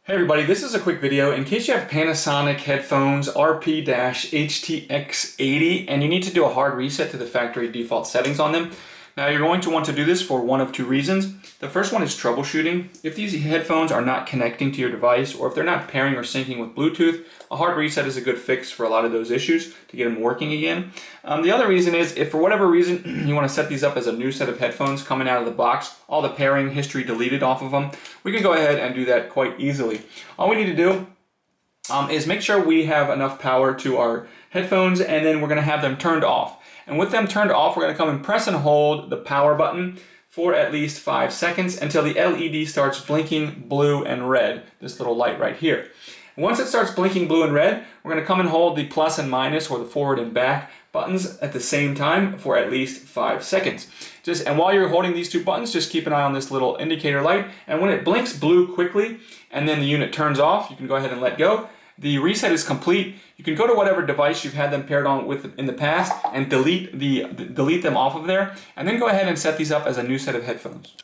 Hey everybody, this is a quick video in case you have Panasonic headphones RP-HTX80 and you need to do a hard reset to the factory default settings on them. Now you're going to want to do this for one of two reasons. The first one is troubleshooting. If these headphones are not connecting to your device or if they're not pairing or syncing with Bluetooth, a hard reset is a good fix for a lot of those issues to get them working again. The other reason is if for whatever reason you want to set these up as a new set of headphones coming out of the box, all the pairing history deleted off of them, we can go ahead and do that quite easily. All we need to do is make sure we have enough power to our headphones, and then we're going to have them turned off. And with them turned off, we're going to come and press and hold the power button for at least 5 seconds until the LED starts blinking blue and red, this little light right here. Once it starts blinking blue and red, we're going to come and hold the plus and minus, or the forward and back buttons at the same time for at least 5 seconds. And while you're holding these two buttons, just keep an eye on this little indicator light, and when it blinks blue quickly and then the unit turns off, you can go ahead and let go. The reset is complete. You can go to whatever device you've had them paired on with in the past and delete them off of there, and then go ahead and set these up as a new set of headphones.